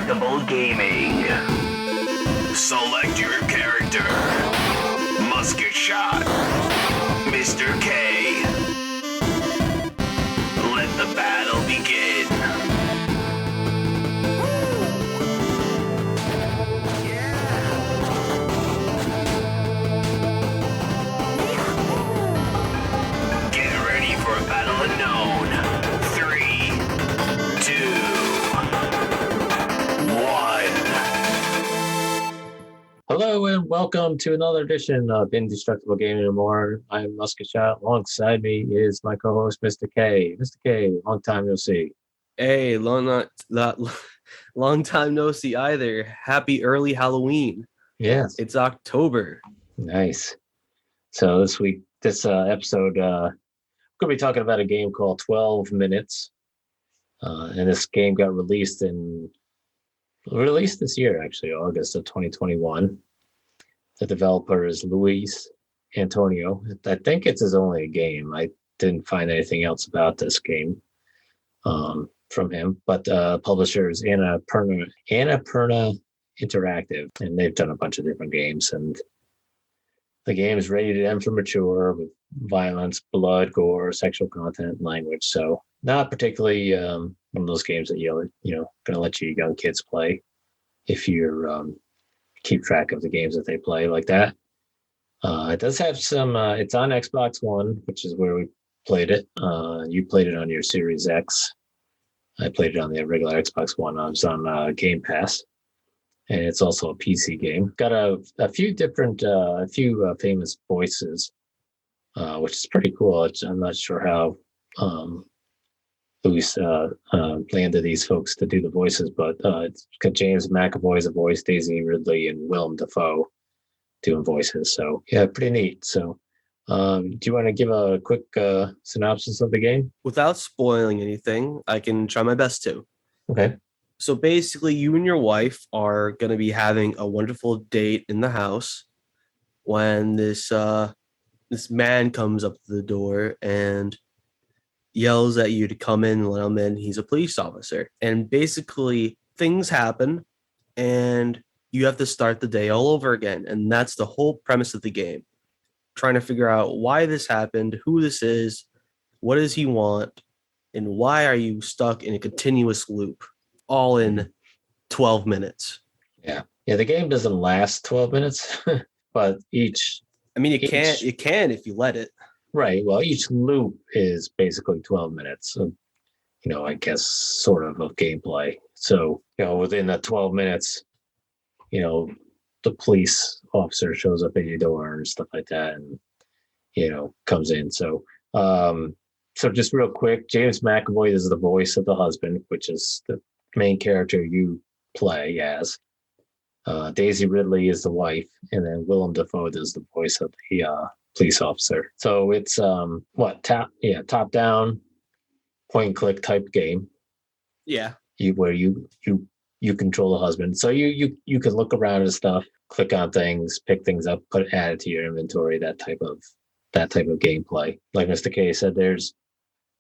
Indestructible Gaming. Select your character. Musket Shot. Mr. K. Let the battle begin. Get ready for a battle unknown. 3, 2, 1. Hello and welcome to another edition of Indestructible Gaming and More. I'm Musket Shot. Alongside me is my co-host, Mr. K. Mr. K, long time no see. Hey, long time no see either. Happy early Halloween. Yes. It's October. Nice. So this episode, we're going to be talking about a game called 12 Minutes. And this game got released this year, actually, August of 2021. The developer is Luis Antonio. I think it's his only game. I didn't find anything else about this game from him, but publisher is Annapurna Interactive, and they've done a bunch of different games. And the game is rated M for mature with violence, blood, gore, sexual content, and language. So not particularly one of those games that going to let you young kids play if you're keep track of the games that they play like that. It does have some. It's on Xbox One, which is where we played it. You played it on your Series X. I played it on the regular Xbox One. I was on Game Pass, and it's also a PC game. Got a few different, famous voices, which is pretty cool. I'm not sure how Luis landed these folks to do the voices, but it's got James McAvoy as a voice, Daisy Ridley, and Willem Dafoe doing voices. So yeah, pretty neat. So do you want to give a quick synopsis of the game? Without spoiling anything, I can try my best to. Okay. So basically, you and your wife are going to be having a wonderful date in the house when this man comes up to the door and yells at you to come in and let him in. He's a police officer. And basically, things happen, and you have to start the day all over again. And that's the whole premise of the game. Trying to figure out why this happened, who this is, what does he want, and why are you stuck in a continuous loop, all in 12 minutes. Yeah, the game doesn't last 12 minutes, but it can if you let it. Right. Well, each loop is basically 12 minutes of, I guess, sort of gameplay. So, within that 12 minutes, the police officer shows up at your door and stuff like that and, comes in. So, just real quick, James McAvoy is the voice of the husband, which is the main character you play as. Daisy Ridley is the wife, and then Willem Dafoe is the voice of the police officer. So it's top down, point and click type game. Yeah. Where you control the husband. So you can look around and stuff, click on things, pick things up, add it to your inventory, that type of gameplay. Like Mr. K said, there's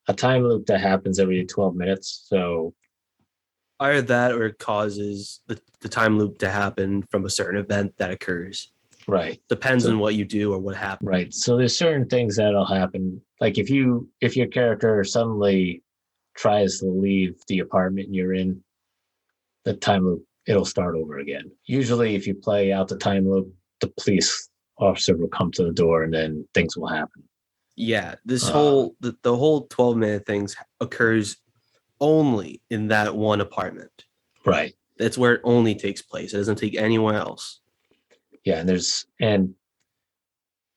a time loop that happens every 12 minutes. So either that or it causes the time loop to happen from a certain event that occurs. Right. Depends on what you do or what happens. Right. So there's certain things that'll happen. Like if your character suddenly tries to leave the apartment you're in, the time loop, it'll start over again. Usually if you play out the time loop, the police officer will come to the door and then things will happen. Yeah. This whole 12-minute things occurs only in that one apartment. Right. That's where it only takes place. It doesn't take anywhere else. Yeah, and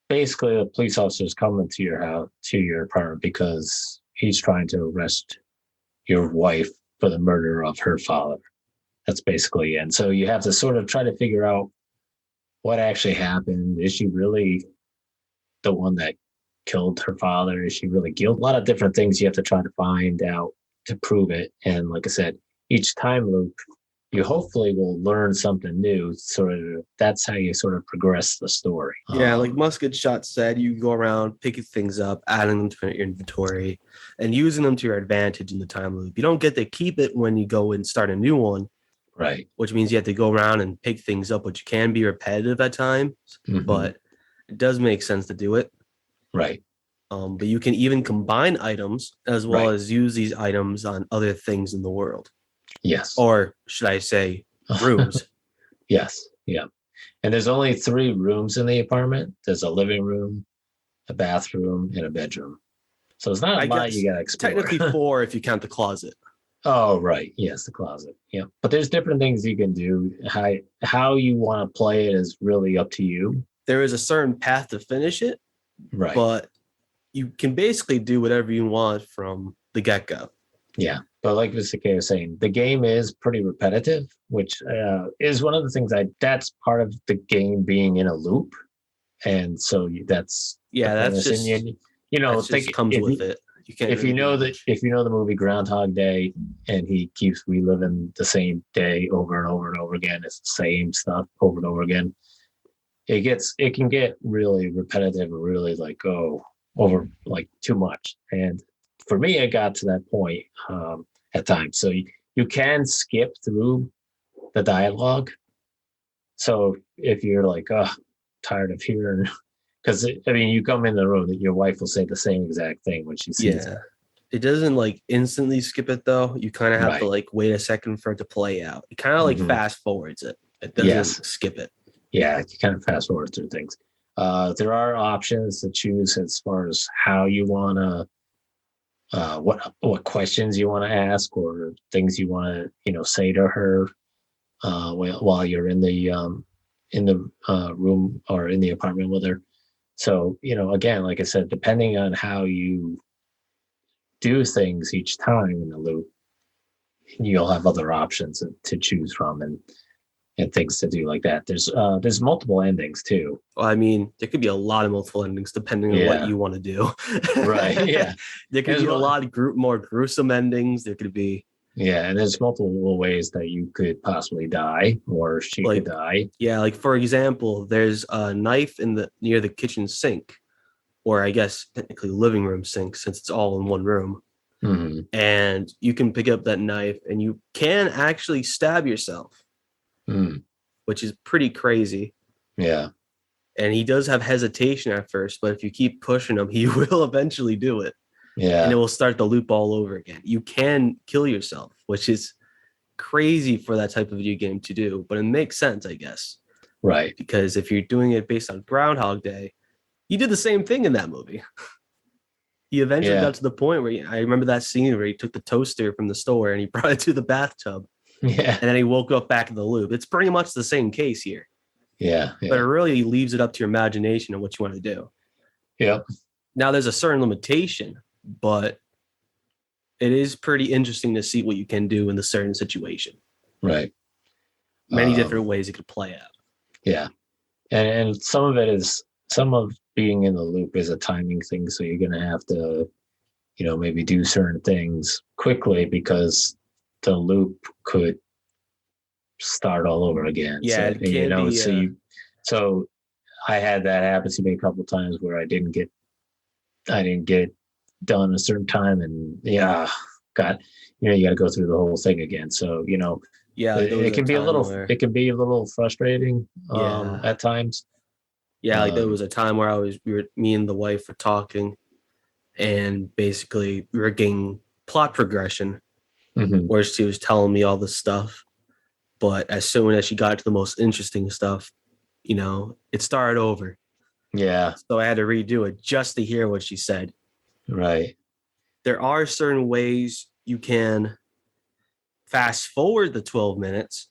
basically the police officer is coming to your house, to your apartment, because he's trying to arrest your wife for the murder of her father. That's basically it. And so you have to sort of try to figure out what actually happened. Is she really the one that killed her father? Is she really guilty? A lot of different things you have to try to find out to prove it. And like I said, each time loop, you hopefully will learn something new. That's how you sort of progress the story. Yeah, like Musket Shot said, you go around picking things up, adding them to your inventory, and using them to your advantage in the time loop. You don't get to keep it when you go and start a new one, Right. which means you have to go around and pick things up, which can be repetitive at times, but it does make sense to do it. Right. But you can even combine items as well Right. as use these items on other things in the world. Yes. Or should I say rooms? Yes. Yeah. And there's only 3 rooms in the apartment. There's a living room, a bathroom, and a bedroom. So it's not a lot you gotta explore. Technically 4 if you count the closet. Oh, right. Yes, the closet. Yeah. But there's different things you can do. How you want to play it is really up to you. There is a certain path to finish it, Right. but you can basically do whatever you want from the get-go. Yeah. But like Mr. K was saying, the game is pretty repetitive, which is one of the things that's part of the game being in a loop. And so that's that's just, comes with it. You can't if you know the movie Groundhog Day and he keeps reliving the same day over and over and over again, it's the same stuff over and over again. It can get really repetitive and really like over like too much. And for me, it got to that point at times. So you can skip through the dialogue. So if you're like, tired of hearing. Because, you come in the room, that your wife will say the same exact thing when she sees it. It doesn't like instantly skip it, though. You kind of have Right. to like wait a second for it to play out. It kind of like fast forwards it. It doesn't skip it. Yeah, you kind of fast forward through things. There are options to choose as far as how you want to, what questions you want to ask or things you want to, say to her while you're in the room or in the apartment with her. So, again, like I said, depending on how you do things each time in the loop, you'll have other options to choose from and things to do like that. There's multiple endings too. Well, there could be a lot of multiple endings depending on what you want to do. Right. Yeah. There could be a lot of more gruesome endings. There could be. Yeah, and there's multiple ways that you could possibly die or she could die. Yeah, like for example, there's a knife near the kitchen sink, or I guess technically living room sink since it's all in one room. Mm-hmm. And you can pick up that knife and you can actually stab yourself, which is pretty crazy. Yeah. And he does have hesitation at first, but if you keep pushing him, he will eventually do it. Yeah. And it will start the loop all over again. You can kill yourself, which is crazy for that type of video game to do, but it makes sense, I guess. Right. Because if you're doing it based on Groundhog Day, he did the same thing in that movie. He eventually got to the point where I remember that scene where he took the toaster from the store and he brought it to the bathtub. Yeah. And then he woke up back in the loop. It's pretty much the same case here. Yeah. But it really leaves it up to your imagination and what you want to do. Yep. Now there's a certain limitation, but it is pretty interesting to see what you can do in the certain situation. Right. Many different ways it could play out. Yeah. And some of being in the loop is a timing thing. So you're going to have to, maybe do certain things quickly because the loop could start all over again. Yeah. So, so I had that happen to me a couple of times where I didn't get it done a certain time, and you got to go through the whole thing again. So it can be a little frustrating at times. Yeah, like there was a time where me and the wife were talking, and basically we were getting plot progression where she was telling me all this stuff, but as soon as she got to the most interesting stuff, it started over. Yeah. So I had to redo it just to hear what she said. Right. There are certain ways you can fast forward the 12 minutes.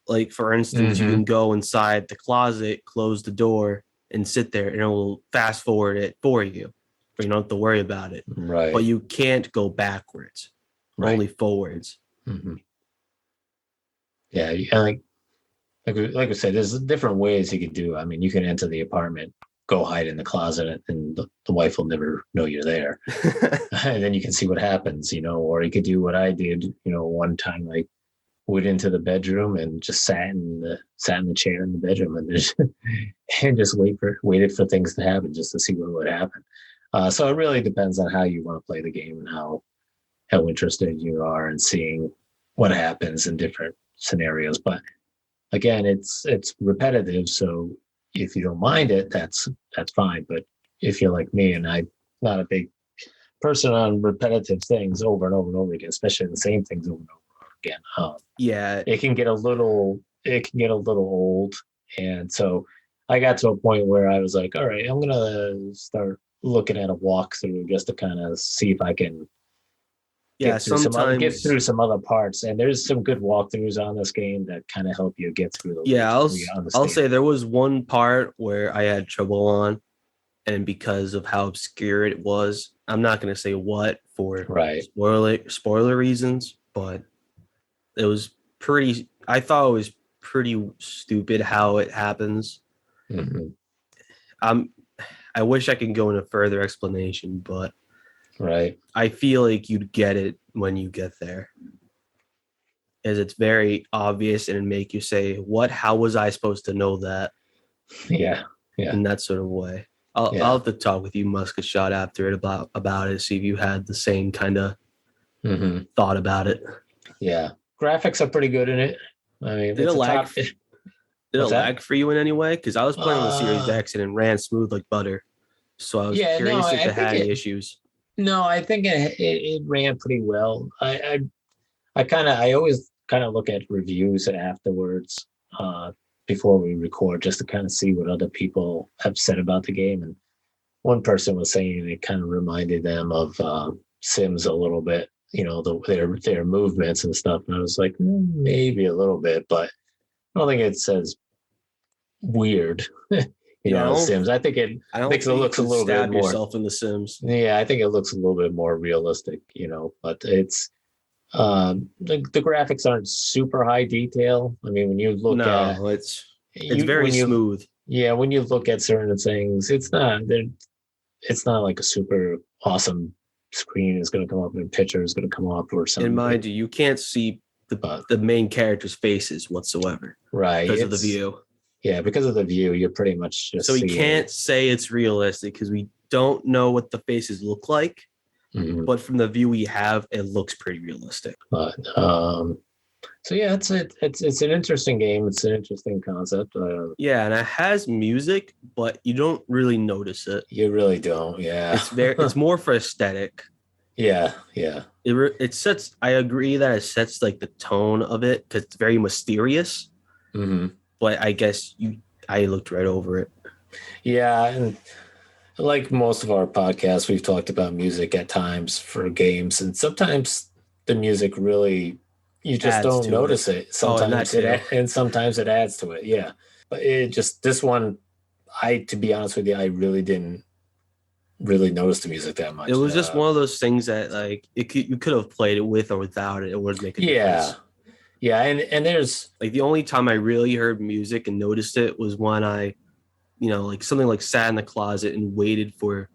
Like, for instance, you can go inside the closet, close the door, and sit there, and it will fast forward it for you. But you don't have to worry about it. Right. But you can't go backwards, only forwards. Mm-hmm. Yeah. Like I said, there's different ways you could do. You can enter the apartment, go hide in the closet, and the wife will never know you're there. And then you can see what happens, or you could do what I did, one time I went into the bedroom and just sat in the chair in the bedroom and just waited for things to happen just to see what would happen. So it really depends on how you want to play the game and how interested you are in seeing what happens in different scenarios. But again, it's repetitive, so if you don't mind it, that's fine. But if you're like me, and I'm not a big person on repetitive things over and over and over again, especially the same things over and over again, Yeah, it can get a little old. And so I got to a point where I was like, all right, I'm gonna start looking at a walkthrough just to kind of see if I can yeah. get Sometimes, through some other parts. And there's some good walkthroughs on this game that kind of help you get through those yeah. regions where you I'll say understand. there was one part where I had trouble on, and because of how obscure it was, I'm not gonna say what for Right. spoiler reasons, but it was pretty. I thought it was pretty stupid how it happens. Hmm. I'm. I wish I could go into further explanation, but Right. I feel like you'd get it when you get there, as it's very obvious and it'd make you say, "What? How was I supposed to know that?" Yeah. Yeah. In that sort of way. I'll Yeah. have to talk with you, Musket Shot, after it about it, see if you had the same kind of Hmm. thought about it. Yeah. Graphics are pretty good in it. I mean, Did it it's a lag? top. Did it What's that? lag for you in any way? Because I was playing on the Series Uh, X and it ran smooth like butter. So I was yeah. No, curious if I it think had any it. issues. No, I think it ran pretty well. I always kind of look at reviews afterwards, uh, before we record, just to kind of see what other people have said about the game. And one person was saying it kind of reminded them of Sims a little bit, their movements and stuff. And I was like, maybe a little bit, but I don't think it's as weird, Yeah, as Sims. I think it I don't makes it think you looks a can little bit stab more. yourself in The Sims. Yeah, I think it looks a little bit more realistic, but it's the graphics aren't super high detail. I mean, when you look at No, it's you very when you smooth. yeah, when you look at certain things, it's not like a super awesome screen is going to come up and a picture is going to come up or And something. mind you, you can't see But the main character's faces whatsoever right, because of the view. Yeah, because of the view, you're pretty much just So we seeing. can't say it's realistic because we don't know what the faces look like. Mhm. But from the view we have, it looks pretty realistic. But so yeah, it's an interesting game. It's an interesting concept. Yeah, and it has music, but you don't really notice it. You really don't. Yeah. It's more for aesthetic. Yeah. Yeah. It sets. I agree that it sets like the tone of it because it's very mysterious. Hmm. But I guess I looked right over it. Yeah, and like most of our podcasts, we've talked about music at times for games, and sometimes the music really you just Adds don't to notice it. it. Oh, and that Sometimes too. and sometimes it adds to it. Yeah, but it just this one, to be honest with you, I really didn't really notice the music that much. It was just one of those things that like you could have played it with or without it. It would make a difference. Yeah, and there's Like the only time I really heard music and noticed it was when I, like something like sat in the closet and waited for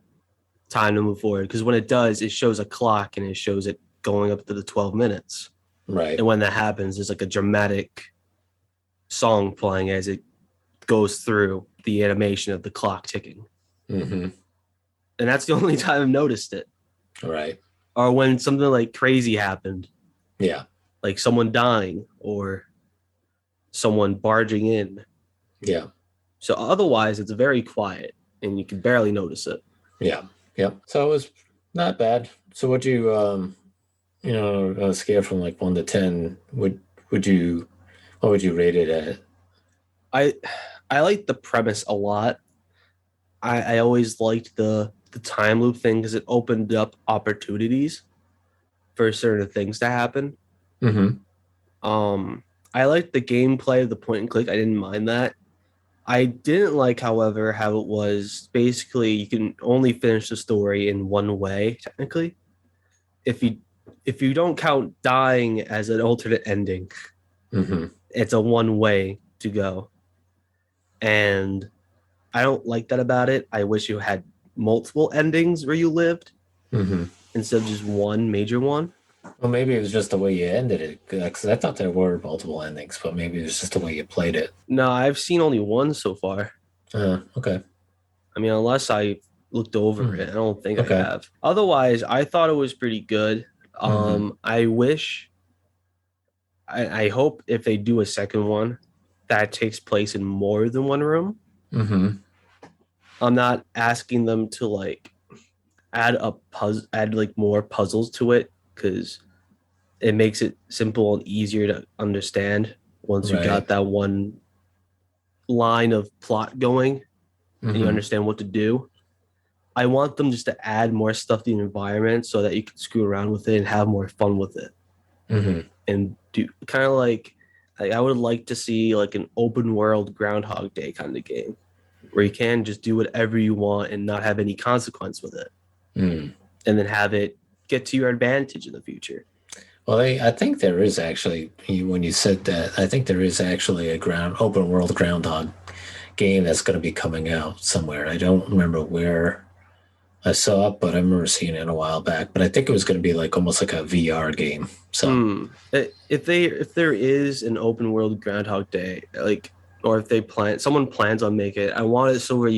time to move forward. Because when it does, it shows a clock and it shows it going up to the 12 minutes. right. And when that happens, there's like a dramatic song playing as it goes through the animation of the clock ticking. Hmm. And that's the only time I've noticed it. Right. Or when something like crazy happened, Yeah. like someone dying or someone barging in. Yeah. So otherwise, it's very quiet and you can barely notice it. Yeah. Yep. So it was not bad. So what you on a scale from like 1 to 10, would you what would you rate it at? I like the premise a lot. I always liked the time loop thing because it opened up opportunities for certain things to happen. Mm-hmm. I liked the gameplay of the point and click. I didn't mind that. I didn't like, however, how it was basically you can only finish the story in one way, technically. If you don't count dying as an alternate ending, Mm-hmm. it's a one way to go. And I don't like that about it. I wish you had multiple endings where you lived Mm-hmm. instead of just one major one. Well, maybe it was just the way you ended it, because I thought there were multiple endings, but maybe it was just the way you played it. No, I've seen only one so far. Okay. I mean, unless I looked over it, I don't think Okay. I have. Otherwise, I thought it was pretty good. I wish I hope if they do a second one, that takes place in more than one room. Mm-hmm. I'm not asking them to like add like more puzzles to it because it makes it simple and easier to understand once you Right. got that one line of plot going and you Mm-hmm. understand what to do. I want them just to add more stuff to the environment so that you can screw around with it and have more fun with it. Mm-hmm. And do kind of like I would like to see like an open world Groundhog Day kind of game where you can just do whatever you want and not have any consequence with it, Mm. and then have it get to your advantage in the future. Well, I think there is actually, when you said that, I think there is actually a open world Groundhog game that's going to be coming out somewhere. I don't remember where I saw it, but I remember seeing it a while back. But I think it was going to be like almost like a VR game. So, If there is an open world Groundhog Day, like, or if someone plans on making it, I want it so where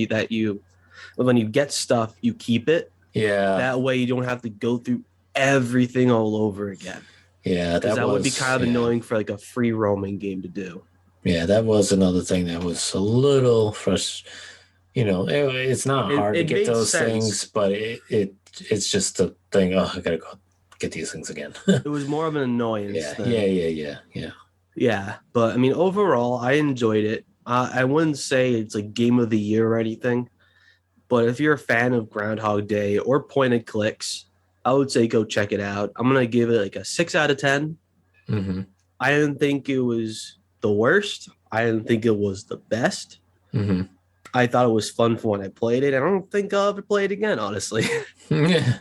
when you get stuff, you keep it. yeah. That way you don't have to go through everything all over again. Yeah, Because that would be kind of yeah. annoying for like a free roaming game to do. Yeah, that was another thing that was a little frustrating. It's not hard to It get made those sense. things, but it's just a thing. Oh, I gotta go get these things again. It was more of an annoyance. Yeah. But I mean, overall, I enjoyed it. I wouldn't say it's like game of the year or anything, but if you're a fan of Groundhog Day or point and clicks, I would say go check it out. I'm gonna give it like a 6 out of 10. Mm-hmm. I didn't think it was the worst. I didn't think it was the best. Mm-hmm. I thought it was fun for when I played it. I don't think I'll ever play it again, honestly. Yeah.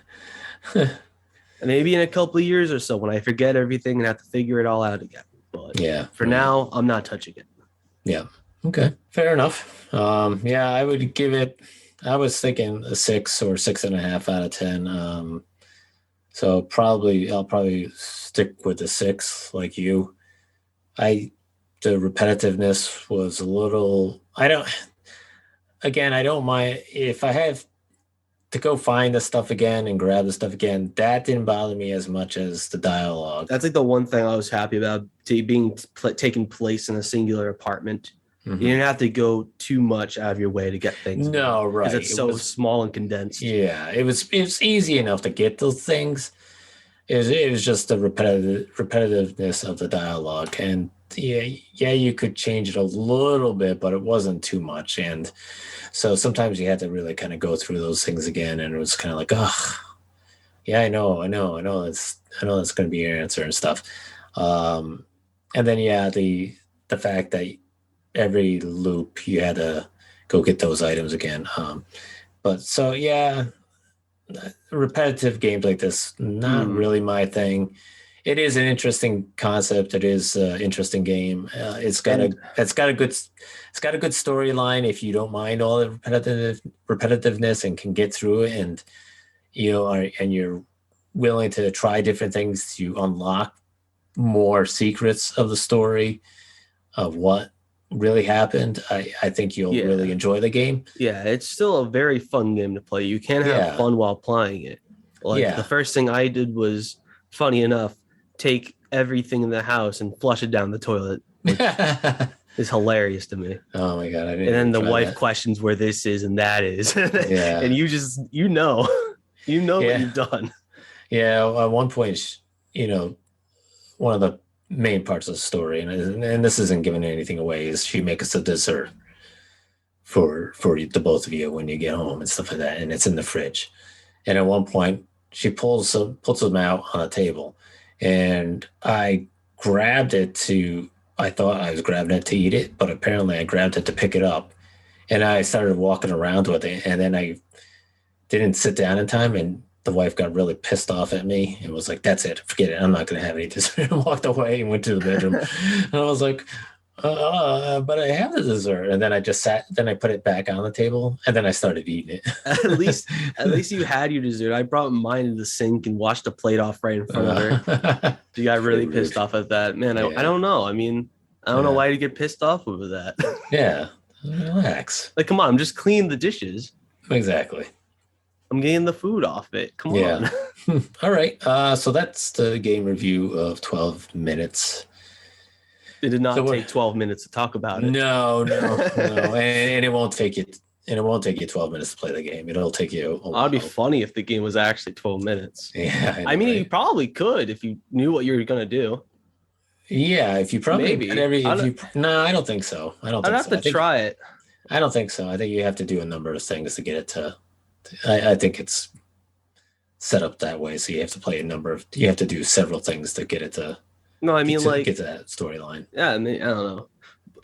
Maybe in a couple of years or so when I forget everything and have to figure it all out again. But Yeah. for now, I'm not touching it. Yeah. Okay. Fair enough. Yeah, I would give it. I was thinking a 6 or 6.5 out of 10. So I'll probably stick with the 6 like you. The repetitiveness was a little. I don't mind if I have to go find the stuff again and grab the stuff again. That didn't bother me as much as the dialogue. That's like the one thing I was happy about being taking place in a singular apartment. Mm-hmm. You didn't have to go too much out of your way to get things. No, right. Because it's so small and condensed. Yeah, it was easy enough to get those things. It was just the repetitiveness of the dialogue, and yeah, you could change it a little bit, but it wasn't too much. And so sometimes you had to really kind of go through those things again, and it was kind of like, oh, yeah, I know, that's going to be your answer and stuff. And then the fact that every loop you had to go get those items again. But so yeah. Repetitive games like this, not really my thing. It is an interesting concept. It is an interesting game. It's got a good storyline if you don't mind all the repetitiveness and can get through it, and and you're willing to try different things to unlock more secrets of the story of what really happened. I think you'll really enjoy the game. Yeah, it's still a very fun game to play. You can have fun while playing it. The first thing I did was, funny enough, take everything in the house and flush it down the toilet, which is hilarious to me. Oh my god! And then the wife questions where this is and that is. Yeah. And you know what you've done. Yeah, at one point, one of the main parts of the story, and this isn't giving anything away, is she makes a dessert for the both of you when you get home and stuff like that, and it's in the fridge. And at one point, she pulls them out on a table, and I grabbed it I thought I was grabbing it to eat it, but apparently I grabbed it to pick it up, and I started walking around with it, and then I didn't sit down in time, and the wife got really pissed off at me and was like, "That's it, forget it. I'm not going to have any dessert." And walked away and went to the bedroom. And I was like, "But I have the dessert." And then I just sat. Then I put it back on the table, and then I started eating it. At least you had your dessert. I brought mine to the sink and washed the plate off right in front of her. She got really pissed off at that. Man, I don't know. I mean, I don't know why you get pissed off over that. Yeah, relax. Like, come on, I'm just cleaning the dishes. Exactly. I'm getting the food off it. Come on. All right. So that's the game review of 12 minutes. It did not So take 12 minutes to talk about it. No, and it won't take you. And it won't take you 12 minutes to play the game. It'll take you a while. It'd be funny if the game was actually 12 minutes. Yeah, I mean, right? you probably could if you knew what you were going to do. Yeah, if you probably Maybe. No, I don't think so. I don't. I'd think have to try it. I don't think so. I think you have to do a number of things to get it to. I think it's set up that way, so you have to play you have to do several things to get it to. No, I mean, get to that storyline. Yeah, I mean, I don't know.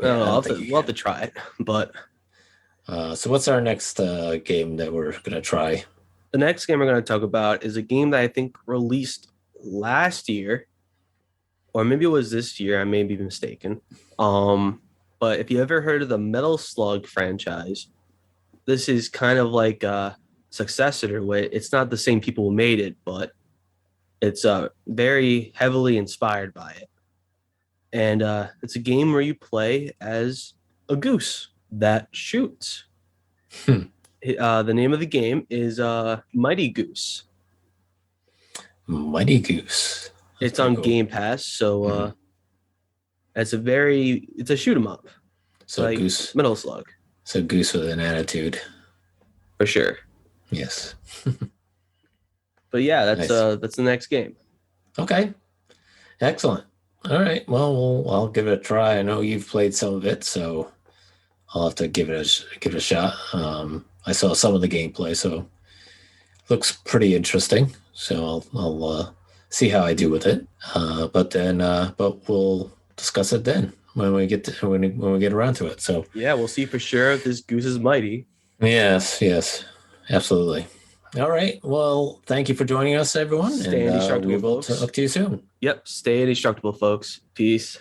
Yeah, We'll have to try it. But so what's our next game that we're gonna try? the next game we're going to talk about is a game that I think released last year, or maybe it was this year. I may be mistaken. But if you ever heard of the Metal Slug franchise, this is kind of like a successor to it. It's not the same people who made it, but it's very heavily inspired by it. And it's a game where you play as a goose that shoots. The name of the game is Mighty Goose. Mighty Goose. It's on Game Pass, so it's a shoot 'em up. So like Goose. Metal Slug. So Goose with an attitude. For sure. Yes. But yeah, that's Nice. that's the next game. Okay. Excellent. All right. Well, I'll give it a try. I know you've played some of it, so I'll have to give it a shot. I saw some of the gameplay, so looks pretty interesting. So I'll see how I do with it. But we'll discuss it then when we get around to it. So Yeah, we'll see for sure if this goose is mighty. yes, absolutely. All right. Well, thank you for joining us, everyone. Stay and indestructible, we will folks. talk to you soon. Yep, stay indestructible, folks. Peace.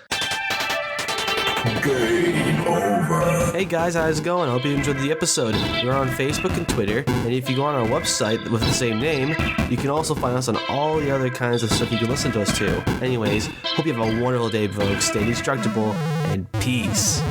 Game over. Hey guys, how's it going? I hope you enjoyed the episode. We're on Facebook and Twitter, and if you go on our website with the same name, you can also find us on all the other kinds of stuff you can listen to us to. Anyways, hope you have a wonderful day, folks. Stay indestructible, and peace.